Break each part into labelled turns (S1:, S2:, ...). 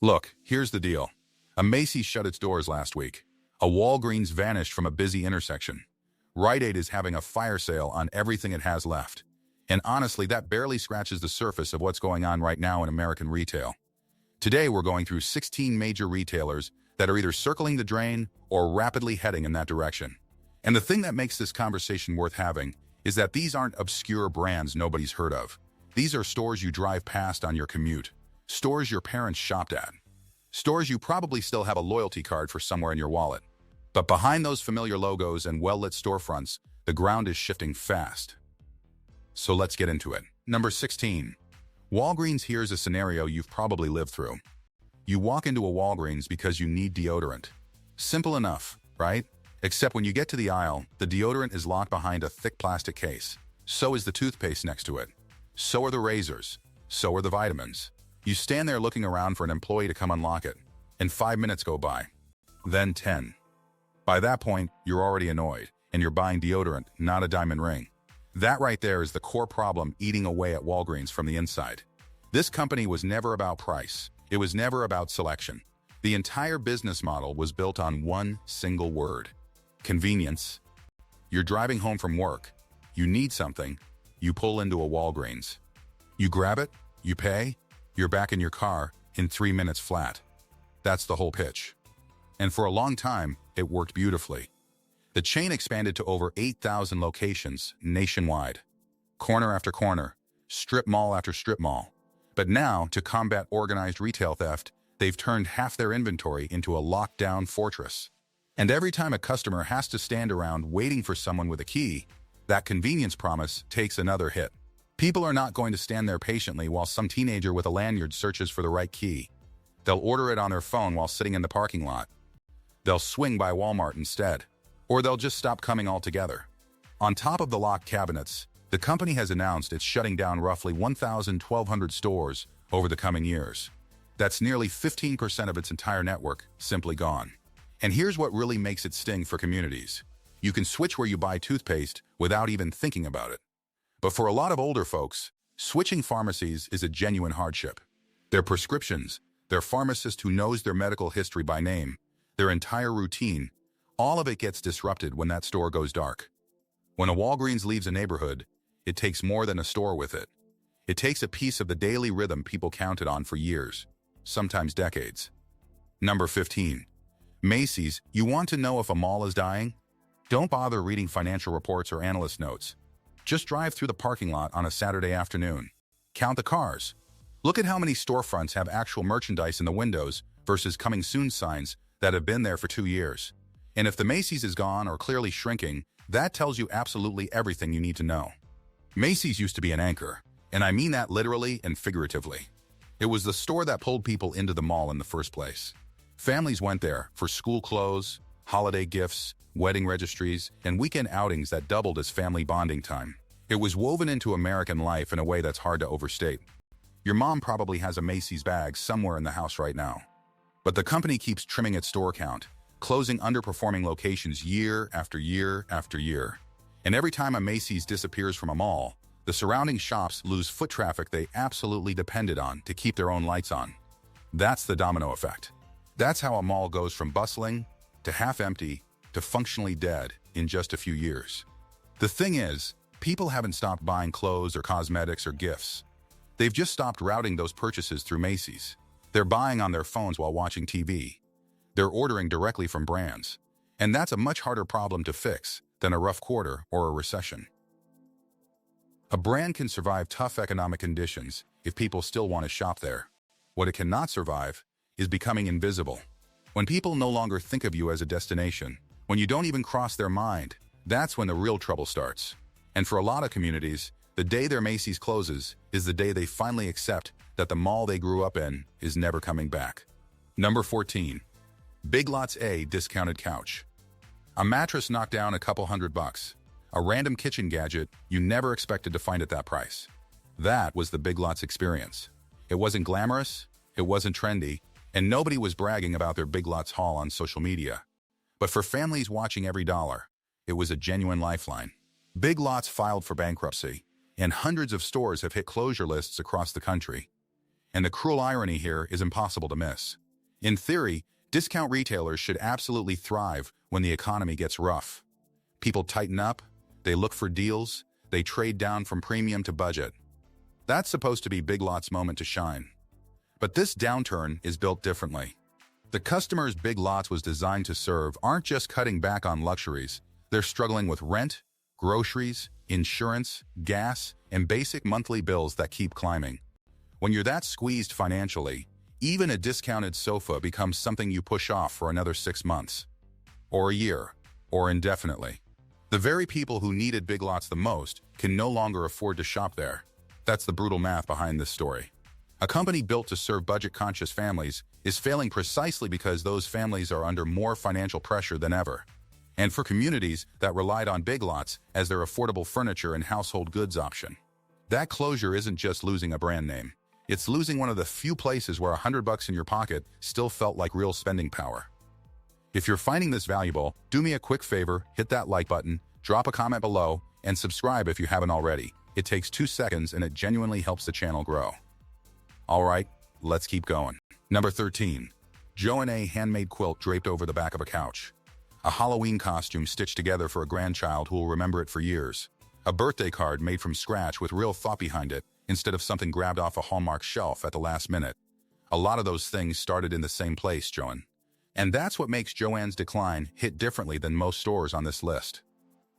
S1: Look, here's the deal. A Macy's shut its doors last week. A Walgreens vanished from a busy intersection. Rite Aid is having a fire sale on everything it has left. And honestly, that barely scratches the surface of what's going on right now in American retail. Today, we're going through 16 major retailers that are either circling the drain or rapidly heading in that direction. And the thing that makes this conversation worth having is that these aren't obscure brands nobody's heard of. These are stores you drive past on your commute, stores your parents shopped at, stores you probably still have a loyalty card for somewhere in your wallet. But behind those familiar logos and well-lit storefronts, the ground is shifting fast. So let's get into it. Number 16. Walgreens. Here's a scenario you've probably lived through. You walk into a Walgreens because you need deodorant. Simple enough, right? Except when you get to the aisle, the deodorant is locked behind a thick plastic case. So is the toothpaste next to it. So are the razors. So are the vitamins. You stand there looking around for an employee to come unlock it, and 5 minutes go by. Then 10. By that point, you're already annoyed, and you're buying deodorant, not a diamond ring. That right there is the core problem eating away at Walgreens from the inside. This company was never about price. It was never about selection. The entire business model was built on one single word: convenience. You're driving home from work. You need something. You pull into a Walgreens. You grab it. You pay. You're back in your car in 3 minutes flat. That's the whole pitch. And for a long time, it worked beautifully. The chain expanded to over 8,000 locations nationwide, corner after corner, strip mall after strip mall. But now, to combat organized retail theft, they've turned half their inventory into a lockdown fortress. And every time a customer has to stand around waiting for someone with a key, that convenience promise takes another hit. People are not going to stand there patiently while some teenager with a lanyard searches for the right key. They'll order it on their phone while sitting in the parking lot. They'll swing by Walmart instead. Or they'll just stop coming altogether. On top of the locked cabinets, the company has announced it's shutting down roughly 1,200 stores over the coming years. That's nearly 15% of its entire network simply gone. And here's what really makes it sting for communities. You can switch where you buy toothpaste without even thinking about it. But for a lot of older folks, switching pharmacies is a genuine hardship. Their prescriptions, their pharmacist who knows their medical history by name, their entire routine, all of it gets disrupted when that store goes dark. When a Walgreens leaves a neighborhood, it takes more than a store with it. It takes a piece of the daily rhythm people counted on for years, sometimes decades. Number 15. Macy's. You want to know if a mall is dying? Don't bother reading financial reports or analyst notes. Just drive through the parking lot on a Saturday afternoon. Count the cars. Look at how many storefronts have actual merchandise in the windows versus coming soon signs that have been there for 2 years. And if the Macy's is gone or clearly shrinking, that tells you absolutely everything you need to know. Macy's used to be an anchor, and I mean that literally and figuratively. It was the store that pulled people into the mall in the first place. Families went there for school clothes, holiday gifts, wedding registries, and weekend outings that doubled as family bonding time. It was woven into American life in a way that's hard to overstate. Your mom probably has a Macy's bag somewhere in the house right now. But the company keeps trimming its store count, closing underperforming locations year after year after year. And every time a Macy's disappears from a mall, the surrounding shops lose foot traffic they absolutely depended on to keep their own lights on. That's the domino effect. That's how a mall goes from bustling to half-empty to functionally dead in just a few years. The thing is, people haven't stopped buying clothes or cosmetics or gifts. They've just stopped routing those purchases through Macy's. They're buying on their phones while watching TV. They're ordering directly from brands. And that's a much harder problem to fix than a rough quarter or a recession. A brand can survive tough economic conditions if people still want to shop there. What it cannot survive is becoming invisible. When people no longer think of you as a destination, when you don't even cross their mind, that's when the real trouble starts. And for a lot of communities, the day their Macy's closes is the day they finally accept that the mall they grew up in is never coming back. Number 14. Big Lots. A discounted couch. A mattress knocked down a couple $100. A random kitchen gadget you never expected to find at that price. That was the Big Lots experience. It wasn't glamorous, it wasn't trendy, and nobody was bragging about their Big Lots haul on social media. But for families watching every dollar, it was a genuine lifeline. Big Lots filed for bankruptcy, and hundreds of stores have hit closure lists across the country. And the cruel irony here is impossible to miss. In theory, discount retailers should absolutely thrive when the economy gets rough. People tighten up, they look for deals, they trade down from premium to budget. That's supposed to be Big Lots' moment to shine. But this downturn is built differently. The customers Big Lots was designed to serve aren't just cutting back on luxuries, they're struggling with rent, groceries, insurance, gas, and basic monthly bills that keep climbing. When you're that squeezed financially, even a discounted sofa becomes something you push off for another 6 months, or a year, or indefinitely. The very people who needed Big Lots the most can no longer afford to shop there. That's the brutal math behind this story. A company built to serve budget-conscious families is failing precisely because those families are under more financial pressure than ever. And for communities that relied on Big Lots as their affordable furniture and household goods option, that closure isn't just losing a brand name. It's losing one of the few places where $100 in your pocket still felt like real spending power. If you're finding this valuable, do me a quick favor, hit that like button, drop a comment below, and subscribe if you haven't already. It takes 2 seconds and it genuinely helps the channel grow. Alright, let's keep going. Number 13. Joanne handmade quilt draped over the back of a couch. A Halloween costume stitched together for a grandchild who will remember it for years. A birthday card made from scratch with real thought behind it, instead of something grabbed off a Hallmark shelf at the last minute. A lot of those things started in the same place, Joanne. And that's what makes Joanne's decline hit differently than most stores on this list.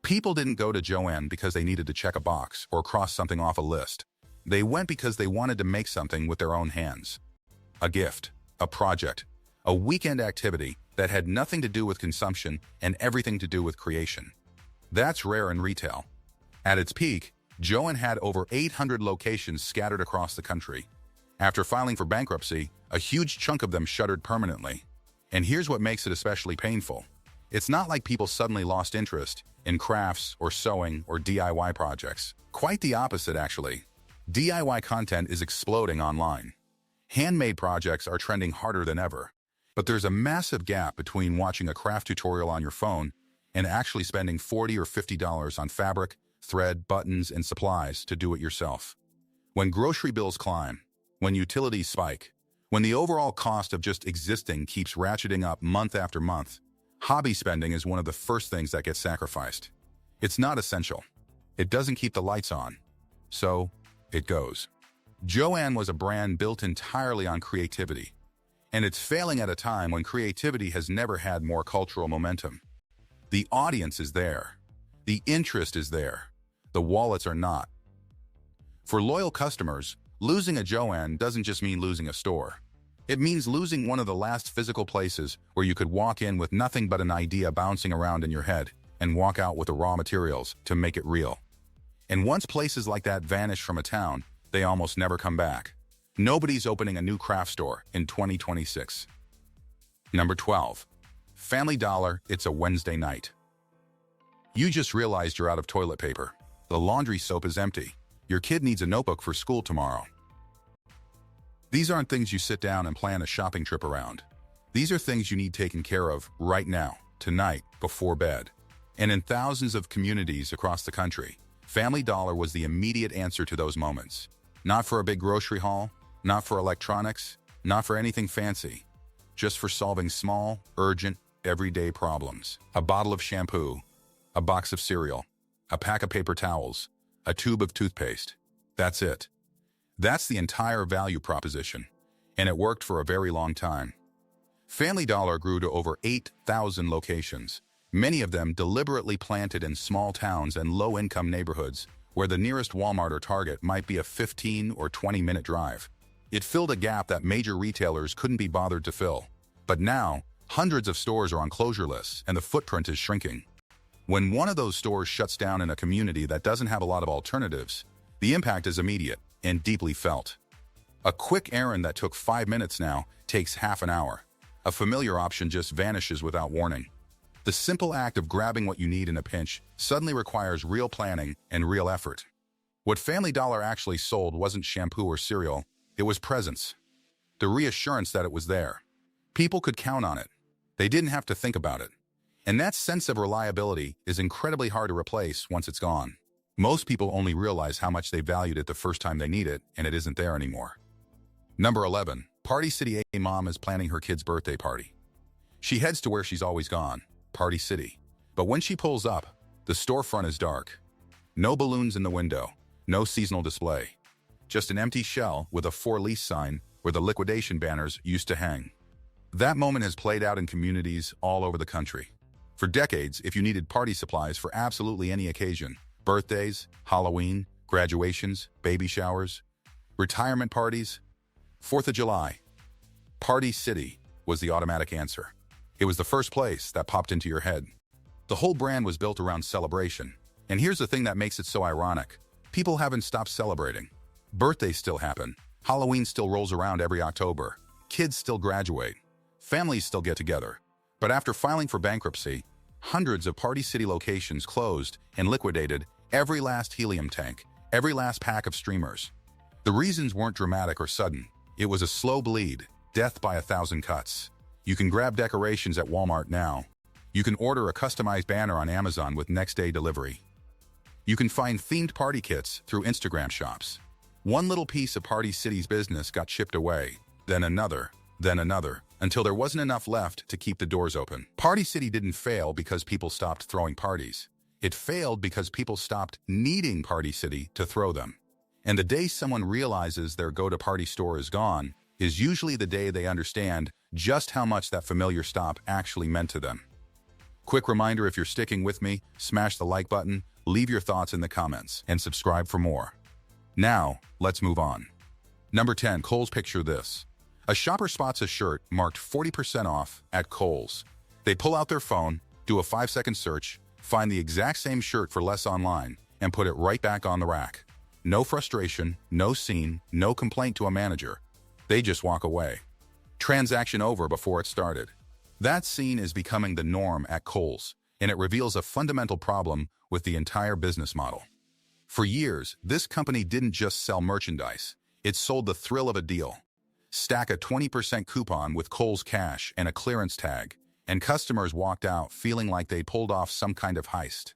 S1: People didn't go to Joanne because they needed to check a box or cross something off a list. They went because they wanted to make something with their own hands. A gift, a project, a weekend activity that had nothing to do with consumption and everything to do with creation. That's rare in retail. At its peak, Joanne had over 800 locations scattered across the country. After filing for bankruptcy, a huge chunk of them shuttered permanently. And here's what makes it especially painful. It's not like people suddenly lost interest in crafts or sewing or DIY projects. Quite the opposite, actually. DIY content is exploding online. Handmade projects are trending harder than ever. But there's a massive gap between watching a craft tutorial on your phone and actually spending $40 or $50 on fabric, thread, buttons, and supplies to do it yourself. When grocery bills climb, when utilities spike, when the overall cost of just existing keeps ratcheting up month after month, hobby spending is one of the first things that gets sacrificed. It's not essential. It doesn't keep the lights on. So, it goes. Joanne was a brand built entirely on creativity. And it's failing at a time when creativity has never had more cultural momentum. The audience is there. The interest is there. The wallets are not. For loyal customers, losing a Joanne doesn't just mean losing a store. It means losing one of the last physical places where you could walk in with nothing but an idea bouncing around in your head and walk out with the raw materials to make it real. And once places like that vanish from a town, they almost never come back. Nobody's opening a new craft store in 2026. Number 12. Family Dollar, it's a Wednesday night. You just realized you're out of toilet paper. The laundry soap is empty. Your kid needs a notebook for school tomorrow. These aren't things you sit down and plan a shopping trip around. These are things you need taken care of right now, tonight, before bed. And in thousands of communities across the country, Family Dollar was the immediate answer to those moments. Not for a big grocery haul, not for electronics, not for anything fancy. Just for solving small, urgent, everyday problems. A bottle of shampoo, a box of cereal, a pack of paper towels, a tube of toothpaste. That's it. That's the entire value proposition, and it worked for a very long time. Family Dollar grew to over 8,000 locations, many of them deliberately planted in small towns and low-income neighborhoods where the nearest Walmart or Target might be a 15 or 20-minute drive. It filled a gap that major retailers couldn't be bothered to fill. But now, hundreds of stores are on closure lists, and the footprint is shrinking. When one of those stores shuts down in a community that doesn't have a lot of alternatives, the impact is immediate and deeply felt. A quick errand that took 5 minutes now takes half an hour. A familiar option just vanishes without warning. The simple act of grabbing what you need in a pinch suddenly requires real planning and real effort. What Family Dollar actually sold wasn't shampoo or cereal, it was presence. The reassurance that it was there. People could count on it. They didn't have to think about it. And that sense of reliability is incredibly hard to replace once it's gone. Most people only realize how much they valued it the first time they need it, and it isn't there anymore. Number 11. Party City. A mom is planning her kid's birthday party. She heads to where she's always gone, Party City. But when she pulls up, the storefront is dark. No balloons in the window, no seasonal display. Just an empty shell with a for lease sign where the liquidation banners used to hang. That moment has played out in communities all over the country. For decades, if you needed party supplies for absolutely any occasion, birthdays, Halloween, graduations, baby showers, retirement parties, 4th of July, Party City was the automatic answer. It was the first place that popped into your head. The whole brand was built around celebration. And here's the thing that makes it so ironic. People haven't stopped celebrating. Birthdays still happen. Halloween still rolls around every October. Kids still graduate. Families still get together. But after filing for bankruptcy, hundreds of Party City locations closed and liquidated every last helium tank, every last pack of streamers. The reasons weren't dramatic or sudden. It was a slow bleed, death by 1,000 cuts. You can grab decorations at Walmart now. You can order a customized banner on Amazon with next-day delivery. You can find themed party kits through Instagram shops. One little piece of Party City's business got chipped away, then another, until there wasn't enough left to keep the doors open. Party City didn't fail because people stopped throwing parties. It failed because people stopped needing Party City to throw them. And the day someone realizes their go-to-party store is gone is usually the day they understand just how much that familiar stop actually meant to them. Quick reminder, if you're sticking with me, smash the like button, leave your thoughts in the comments, and subscribe for more. Now, let's move on. Number 10. Kohl's. Picture this. A shopper spots a shirt marked 40% off at Kohl's. They pull out their phone, do a 5-second search, find the exact same shirt for less online, and put it right back on the rack. No frustration, no scene, no complaint to a manager. They just walk away. Transaction over before it started. That scene is becoming the norm at Kohl's, and it reveals a fundamental problem with the entire business model. For years, this company didn't just sell merchandise, it sold the thrill of a deal. Stack a 20% coupon with Kohl's cash and a clearance tag, and customers walked out feeling like they pulled off some kind of heist.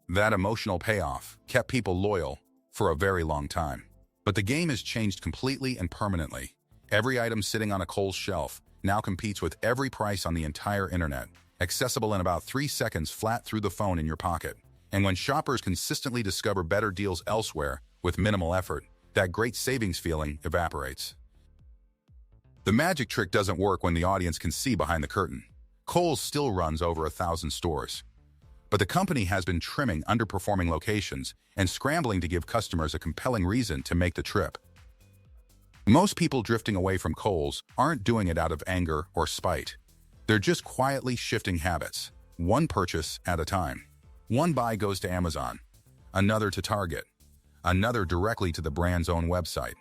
S1: That emotional payoff kept people loyal for a very long time. But the game has changed completely and permanently. Every item sitting on a Kohl's shelf now competes with every price on the entire internet, accessible in about 3 seconds flat through the phone in your pocket. And when shoppers consistently discover better deals elsewhere with minimal effort, that great savings feeling evaporates. The magic trick doesn't work when the audience can see behind the curtain. Kohl's still runs over 1,000 stores. But the company has been trimming underperforming locations and scrambling to give customers a compelling reason to make the trip. Most people drifting away from Kohl's aren't doing it out of anger or spite. They're just quietly shifting habits, one purchase at a time. One buy goes to Amazon, another to Target, another directly to the brand's own website.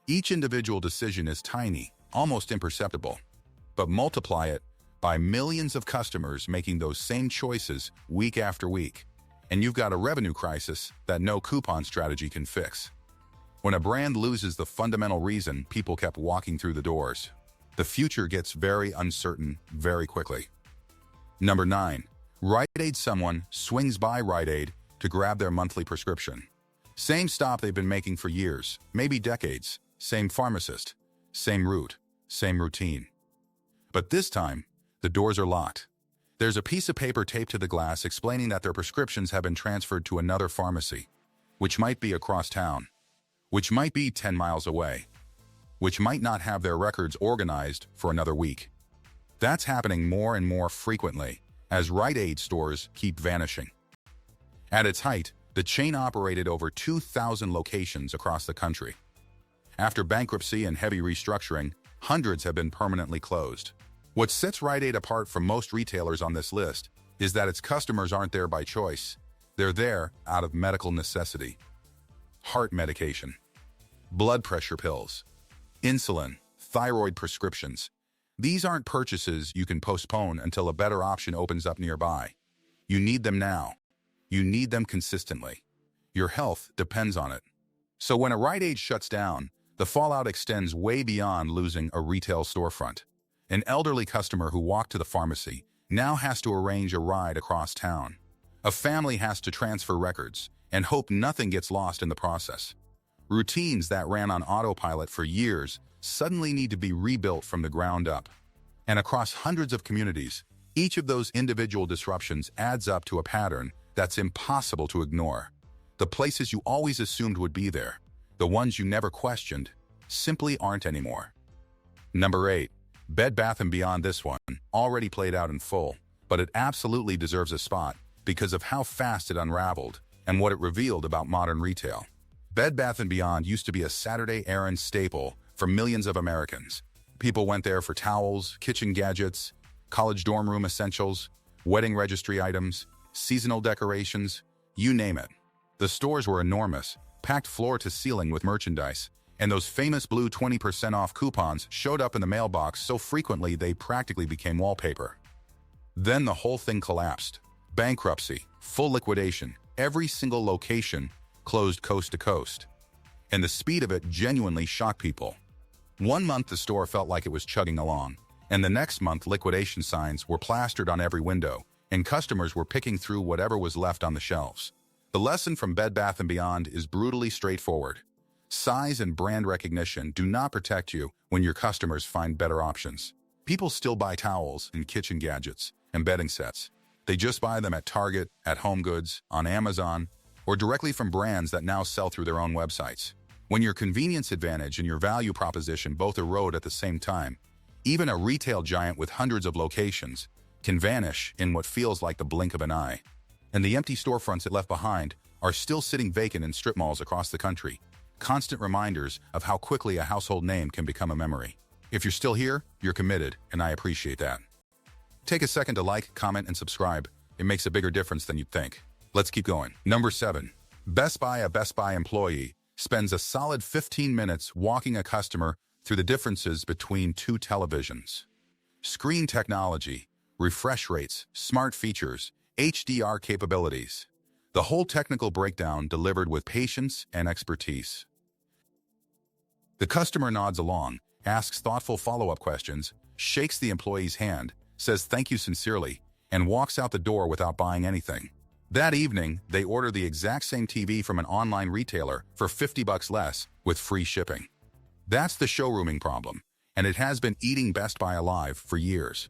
S1: Each individual decision is tiny, almost imperceptible, but multiply it by millions of customers making those same choices week after week, and you've got a revenue crisis that no coupon strategy can fix. When a brand loses the fundamental reason people kept walking through the doors, the future gets very uncertain very quickly. Number 9. Rite Aid. Someone swings by Rite Aid to grab their monthly prescription. Same stop they've been making for years, maybe decades. Same pharmacist, same route, same routine. But this time, the doors are locked. There's a piece of paper taped to the glass explaining that their prescriptions have been transferred to another pharmacy, which might be across town, which might be 10 miles away, which might not have their records organized for another week. That's happening more and more frequently as Rite Aid stores keep vanishing. At its height, the chain operated over 2,000 locations across the country. After bankruptcy and heavy restructuring, hundreds have been permanently closed. What sets Rite Aid apart from most retailers on this list is that its customers aren't there by choice. They're there out of medical necessity. Heart medication, blood pressure pills, insulin, thyroid prescriptions. These aren't purchases you can postpone until a better option opens up nearby. You need them now. You need them consistently. Your health depends on it. So when a Rite Aid shuts down, the fallout extends way beyond losing a retail storefront. An elderly customer who walked to the pharmacy now has to arrange a ride across town. A family has to transfer records and hope nothing gets lost in the process. Routines that ran on autopilot for years suddenly need to be rebuilt from the ground up. And across hundreds of communities, each of those individual disruptions adds up to a pattern that's impossible to ignore. The places you always assumed would be there, the ones you never questioned, simply aren't anymore. Number 8. Bed Bath & Beyond. This one already played out in full, but it absolutely deserves a spot because of how fast it unraveled and what it revealed about modern retail. Bed Bath & Beyond used to be a Saturday errand staple for millions of Americans. People went there for towels, kitchen gadgets, college dorm room essentials, wedding registry items, seasonal decorations, you name it. The stores were enormous, packed floor to ceiling with merchandise, and those famous blue 20% off coupons showed up in the mailbox so frequently they practically became wallpaper. Then the whole thing collapsed. Bankruptcy, full liquidation, every single location closed coast to coast. And the speed of it genuinely shocked people. One month the store felt like it was chugging along, and the next month liquidation signs were plastered on every window, and customers were picking through whatever was left on the shelves. The lesson from Bed Bath & Beyond is brutally straightforward. Size and brand recognition do not protect you when your customers find better options. People still buy towels and kitchen gadgets and bedding sets. They just buy them at Target, at HomeGoods, on Amazon, or directly from brands that now sell through their own websites. When your convenience advantage and your value proposition both erode at the same time, even a retail giant with hundreds of locations can vanish in what feels like the blink of an eye. And the empty storefronts it left behind are still sitting vacant in strip malls across the country. Constant reminders of how quickly a household name can become a memory. If you're still here, you're committed, and I appreciate that. Take a second to like, comment, and subscribe. It makes a bigger difference than you'd think. Let's keep going. Number 7. Best Buy. A Best Buy employee spends a solid 15 minutes walking a customer through the differences between two televisions. Screen technology, refresh rates, smart features, HDR capabilities. The whole technical breakdown delivered with patience and expertise. The customer nods along, asks thoughtful follow-up questions, shakes the employee's hand, says thank you sincerely, and walks out the door without buying anything. That evening, they order the exact same TV from an online retailer for $50 less with free shipping. That's the showrooming problem, and it has been eating Best Buy alive for years.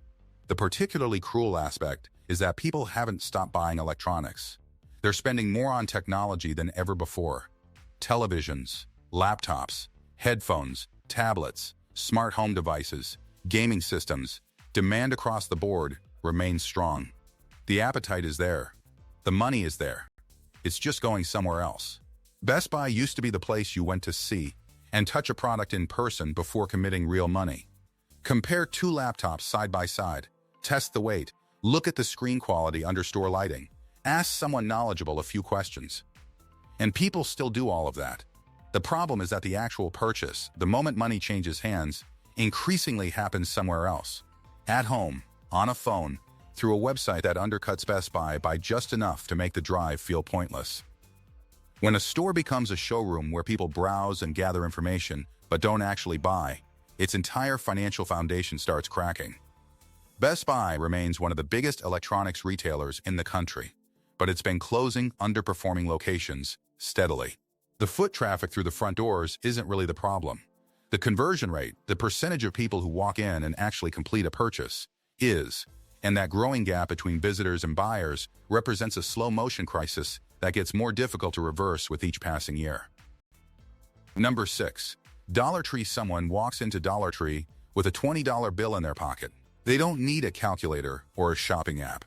S1: The particularly cruel aspect is that people haven't stopped buying electronics. They're spending more on technology than ever before. Televisions, laptops, headphones, tablets, smart home devices, gaming systems, demand across the board remains strong. The appetite is there. The money is there. It's just going somewhere else. Best Buy used to be the place you went to see and touch a product in person before committing real money. Compare two laptops side by side. Test the weight. Look at the screen quality under store lighting. Ask someone knowledgeable a few questions. And people still do all of that. The problem is that the actual purchase, the moment money changes hands, increasingly happens somewhere else. At home, on a phone, through a website that undercuts Best Buy by just enough to make the drive feel pointless. When a store becomes a showroom where people browse and gather information but don't actually buy, its entire financial foundation starts cracking. Best Buy remains one of the biggest electronics retailers in the country, but it's been closing underperforming locations steadily. The foot traffic through the front doors isn't really the problem. The conversion rate, the percentage of people who walk in and actually complete a purchase, is, and that growing gap between visitors and buyers represents a slow-motion crisis that gets more difficult to reverse with each passing year. Number 6. Dollar Tree. Someone walks into Dollar Tree with a $20 bill in their pocket. They don't need a calculator or a shopping app.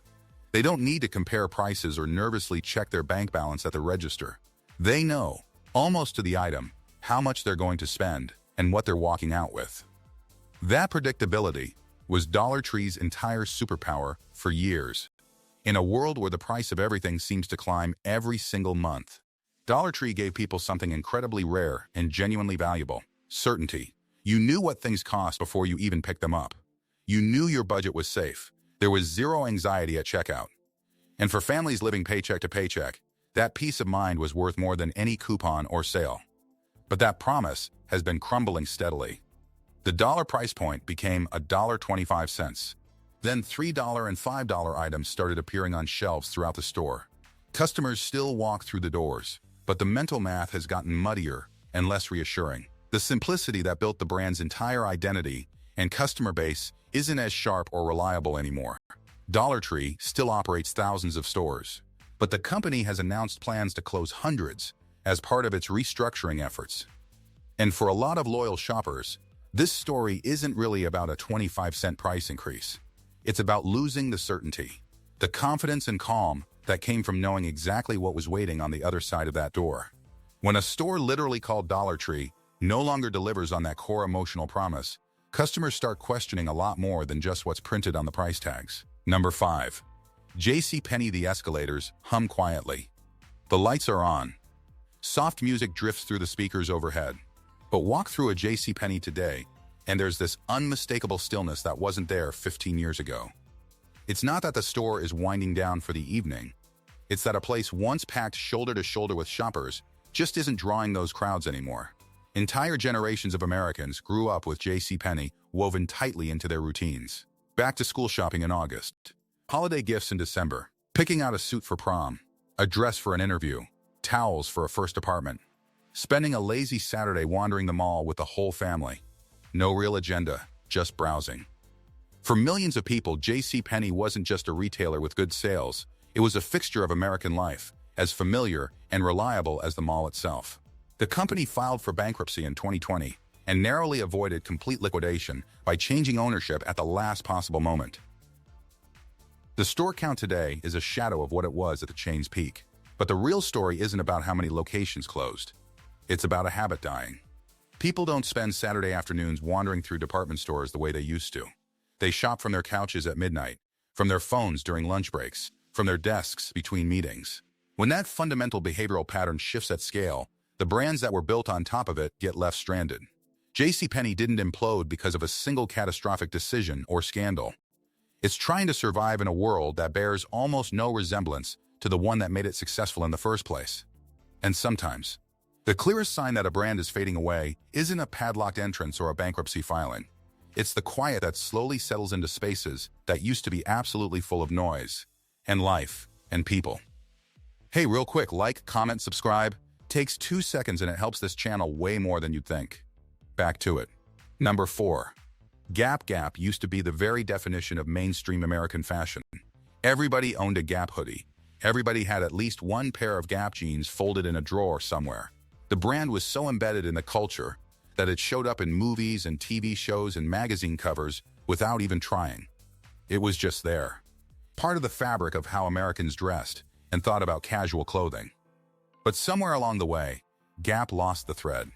S1: They don't need to compare prices or nervously check their bank balance at the register. They know, almost to the item, how much they're going to spend and what they're walking out with. That predictability was Dollar Tree's entire superpower for years. In a world where the price of everything seems to climb every single month, Dollar Tree gave people something incredibly rare and genuinely valuable: certainty. You knew what things cost before you even picked them up. You knew your budget was safe. There was zero anxiety at checkout. And for families living paycheck to paycheck, that peace of mind was worth more than any coupon or sale. But that promise has been crumbling steadily. The dollar price point became $1.25. Then $3 and $5 items started appearing on shelves throughout the store. Customers still walk through the doors, but the mental math has gotten muddier and less reassuring. The simplicity that built the brand's entire identity and customer base isn't as sharp or reliable anymore. Dollar Tree still operates thousands of stores, but the company has announced plans to close hundreds as part of its restructuring efforts. And for a lot of loyal shoppers, this story isn't really about a 25-cent price increase. It's about losing the certainty, the confidence and calm that came from knowing exactly what was waiting on the other side of that door. When a store literally called Dollar Tree no longer delivers on that core emotional promise, customers start questioning a lot more than just what's printed on the price tags. Number 5. JCPenney. The escalators hum quietly. The lights are on. Soft music drifts through the speakers overhead. But walk through a JCPenney today, and there's this unmistakable stillness that wasn't there 15 years ago. It's not that the store is winding down for the evening. It's that a place once packed shoulder to shoulder with shoppers just isn't drawing those crowds anymore. Entire generations of Americans grew up with JCPenney woven tightly into their routines. Back-to-school shopping in August, holiday gifts in December, picking out a suit for prom, a dress for an interview, towels for a first apartment, spending a lazy Saturday wandering the mall with the whole family. No real agenda, just browsing. For millions of people, JCPenney wasn't just a retailer with good sales. It was a fixture of American life, as familiar and reliable as the mall itself. The company filed for bankruptcy in 2020 and narrowly avoided complete liquidation by changing ownership at the last possible moment. The store count today is a shadow of what it was at the chain's peak. But the real story isn't about how many locations closed. It's about a habit dying. People don't spend Saturday afternoons wandering through department stores the way they used to. They shop from their couches at midnight, from their phones during lunch breaks, from their desks between meetings. When that fundamental behavioral pattern shifts at scale, the brands that were built on top of it get left stranded. JCPenney didn't implode because of a single catastrophic decision or scandal. It's trying to survive in a world that bears almost no resemblance to the one that made it successful in the first place. And sometimes, the clearest sign that a brand is fading away isn't a padlocked entrance or a bankruptcy filing. It's the quiet that slowly settles into spaces that used to be absolutely full of noise, and life, and people. Hey, real quick, like, comment, subscribe. Takes 2 seconds and it helps this channel way more than you'd think. Back to it. Number 4. Gap. Gap used to be the very definition of mainstream American fashion. Everybody owned a Gap hoodie. Everybody had at least one pair of Gap jeans folded in a drawer somewhere. The brand was so embedded in the culture that it showed up in movies and TV shows and magazine covers without even trying. It was just there. Part of the fabric of how Americans dressed and thought about casual clothing. But somewhere along the way, Gap lost the thread.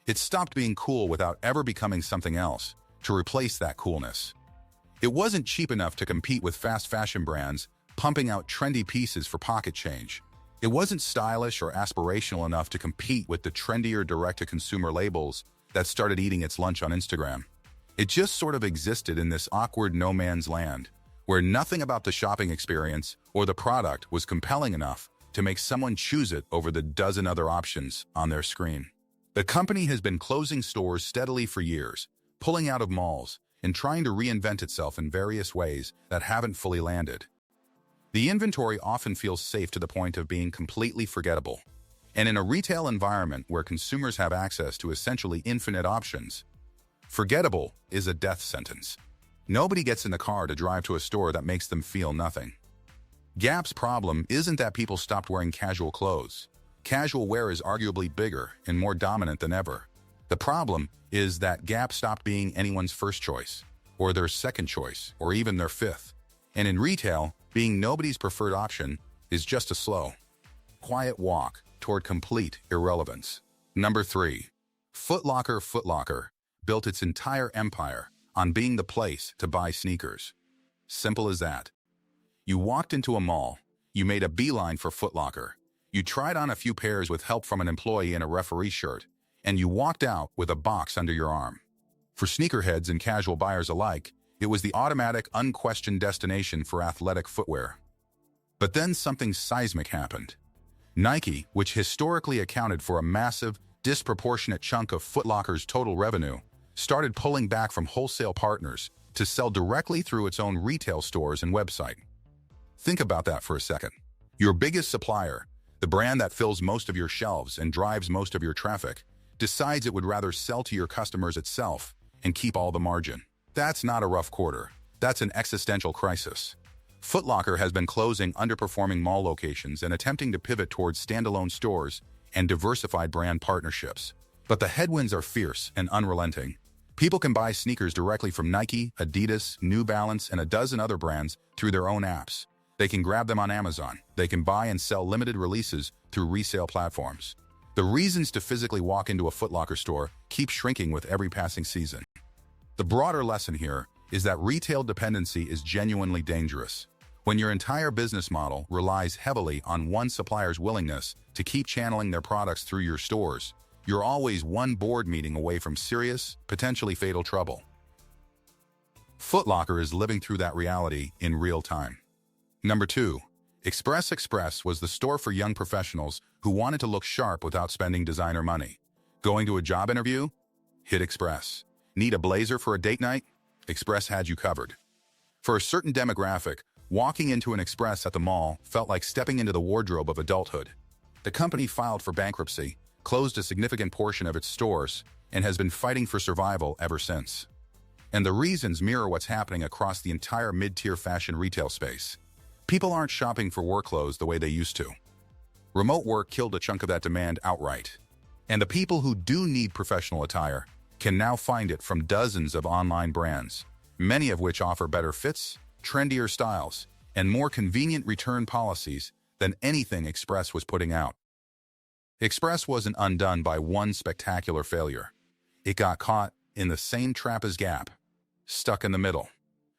S1: It stopped being cool without ever becoming something else to replace that coolness. It wasn't cheap enough to compete with fast fashion brands pumping out trendy pieces for pocket change. It wasn't stylish or aspirational enough to compete with the trendier direct-to-consumer labels that started eating its lunch on Instagram. It just sort of existed in this awkward no-man's land, where nothing about the shopping experience or the product was compelling enough to make someone choose it over the dozen other options on their screen. The company has been closing stores steadily for years, pulling out of malls, and trying to reinvent itself in various ways that haven't fully landed. The inventory often feels safe to the point of being completely forgettable. And in a retail environment where consumers have access to essentially infinite options, forgettable is a death sentence. Nobody gets in the car to drive to a store that makes them feel nothing. Gap's problem isn't that people stopped wearing casual clothes. Casual wear is arguably bigger and more dominant than ever. The problem is that Gap stopped being anyone's first choice, or their second choice, or even their fifth. And in retail, being nobody's preferred option is just a slow, quiet walk toward complete irrelevance. Number 3. Foot Locker. Foot Locker built its entire empire on being the place to buy sneakers. Simple as that. You walked into a mall, you made a beeline for Foot Locker, you tried on a few pairs with help from an employee in a referee shirt, and you walked out with a box under your arm. For sneakerheads and casual buyers alike, it was the automatic, unquestioned destination for athletic footwear. But then something seismic happened. Nike, which historically accounted for a massive, disproportionate chunk of Foot Locker's total revenue, started pulling back from wholesale partners to sell directly through its own retail stores and website. Think about that for a second. Your biggest supplier, the brand that fills most of your shelves and drives most of your traffic, decides it would rather sell to your customers itself and keep all the margin. That's not a rough quarter. That's an existential crisis. Foot Locker has been closing underperforming mall locations and attempting to pivot towards standalone stores and diversified brand partnerships. But the headwinds are fierce and unrelenting. People can buy sneakers directly from Nike, Adidas, New Balance, and a dozen other brands through their own apps. They can grab them on Amazon. They can buy and sell limited releases through resale platforms. The reasons to physically walk into a Foot Locker store keep shrinking with every passing season. The broader lesson here is that retail dependency is genuinely dangerous. When your entire business model relies heavily on one supplier's willingness to keep channeling their products through your stores, you're always one board meeting away from serious, potentially fatal trouble. Foot Locker is living through that reality in real time. Number 2. Express was the store for young professionals who wanted to look sharp without spending designer money. Going to a job interview? Hit Express. Need a blazer for a date night? Express had you covered. For a certain demographic, walking into an Express at the mall felt like stepping into the wardrobe of adulthood. The company filed for bankruptcy, closed a significant portion of its stores, and has been fighting for survival ever since. And the reasons mirror what's happening across the entire mid-tier fashion retail space. People aren't shopping for work clothes the way they used to. Remote work killed a chunk of that demand outright. And the people who do need professional attire can now find it from dozens of online brands, many of which offer better fits, trendier styles, and more convenient return policies than anything Express was putting out. Express wasn't undone by one spectacular failure. It got caught in the same trap as Gap, stuck in the middle.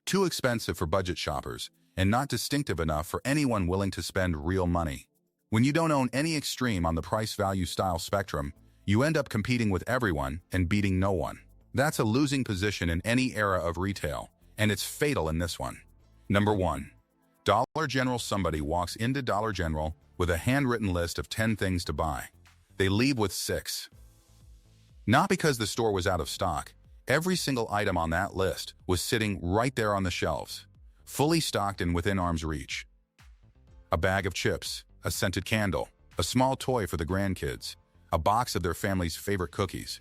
S1: Too expensive for budget shoppers, and not distinctive enough for anyone willing to spend real money. When you don't own any extreme on the price-value-style spectrum, you end up competing with everyone and beating no one. That's a losing position in any era of retail, and it's fatal in this one. Number 1. Dollar General. Somebody walks into Dollar General with a handwritten list of 10 things to buy. They leave with 6. Not because the store was out of stock. Every single item on that list was sitting right there on the shelves, fully stocked and within arm's reach. A bag of chips, a scented candle, a small toy for the grandkids, a box of their family's favorite cookies.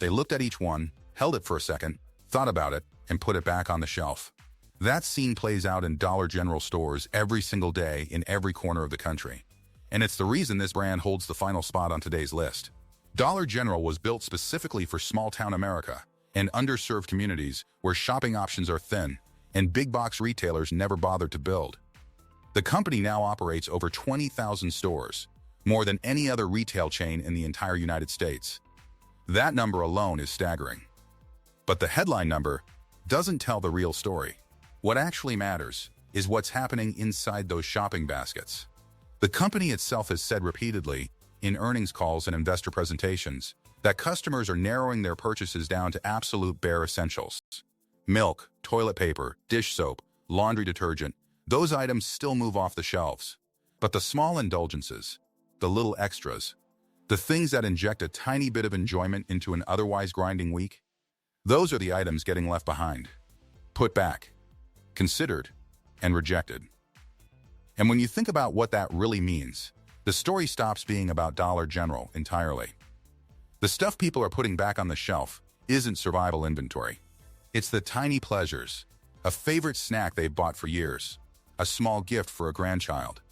S1: They looked at each one, held it for a second, thought about it, and put it back on the shelf. That scene plays out in Dollar General stores every single day in every corner of the country. And it's the reason this brand holds the final spot on today's list. Dollar General was built specifically for small-town America and underserved communities where shopping options are thin and big-box retailers never bothered to build. The company now operates over 20,000 stores, more than any other retail chain in the entire United States. That number alone is staggering. But the headline number doesn't tell the real story. What actually matters is what's happening inside those shopping baskets. The company itself has said repeatedly, in earnings calls and investor presentations, that customers are narrowing their purchases down to absolute bare essentials. Milk, toilet paper, dish soap, laundry detergent, those items still move off the shelves. But the small indulgences, the little extras, the things that inject a tiny bit of enjoyment into an otherwise grinding week, those are the items getting left behind, put back, considered, and rejected. And when you think about what that really means, the story stops being about Dollar General entirely. The stuff people are putting back on the shelf isn't survival inventory. It's the tiny pleasures, a favorite snack they've bought for years, a small gift for a grandchild,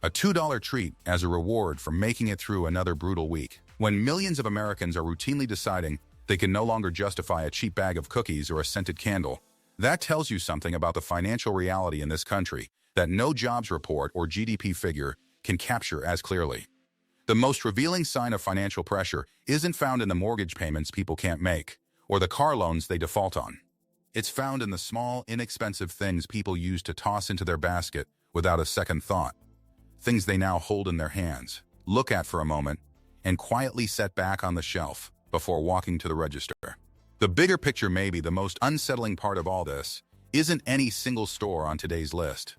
S1: a $2 treat as a reward for making it through another brutal week. When millions of Americans are routinely deciding they can no longer justify a cheap bag of cookies or a scented candle, that tells you something about the financial reality in this country that no jobs report or GDP figure can capture as clearly. The most revealing sign of financial pressure isn't found in the mortgage payments people can't make or the car loans they default on. It's found in the small, inexpensive things people use to toss into their basket without a second thought. Things they now hold in their hands, look at for a moment, and quietly set back on the shelf before walking to the register. The bigger picture, maybe the most unsettling part of all this, isn't any single store on today's list.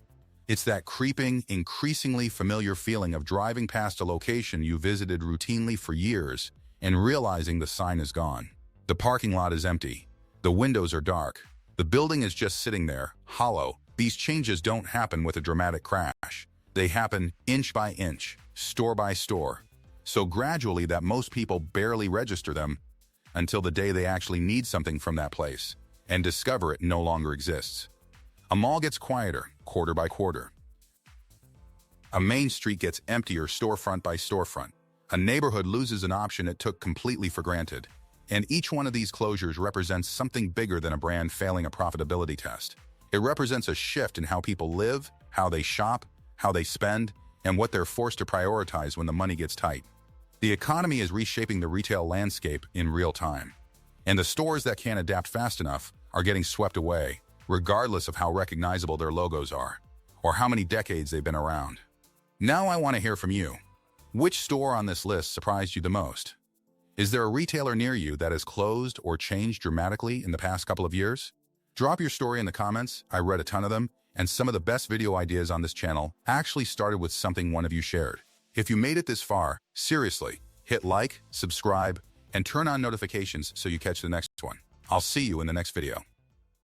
S1: It's that creeping, increasingly familiar feeling of driving past a location you visited routinely for years and realizing the sign is gone. The parking lot is empty. The windows are dark. The building is just sitting there, hollow. These changes don't happen with a dramatic crash. They happen inch by inch, store by store. so gradually that most people barely register them until the day they actually need something from that place and discover it no longer exists. A mall gets quieter, quarter by quarter. A main street gets emptier, storefront by storefront. A neighborhood loses an option it took completely for granted. And each one of these closures represents something bigger than a brand failing a profitability test. It represents a shift in how people live, how they shop, how they spend, and what they're forced to prioritize when the money gets tight. The economy is reshaping the retail landscape in real time. And the stores that can't adapt fast enough are getting swept away, regardless of how recognizable their logos are, or how many decades they've been around. Now I want to hear from you. Which store on this list surprised you the most? Is there a retailer near you that has closed or changed dramatically in the past couple of years? Drop your story in the comments. I read a ton of them, and some of the best video ideas on this channel actually started with something one of you shared. If you made it this far, seriously, hit like, subscribe, and turn on notifications so you catch the next one. I'll see you in the next video.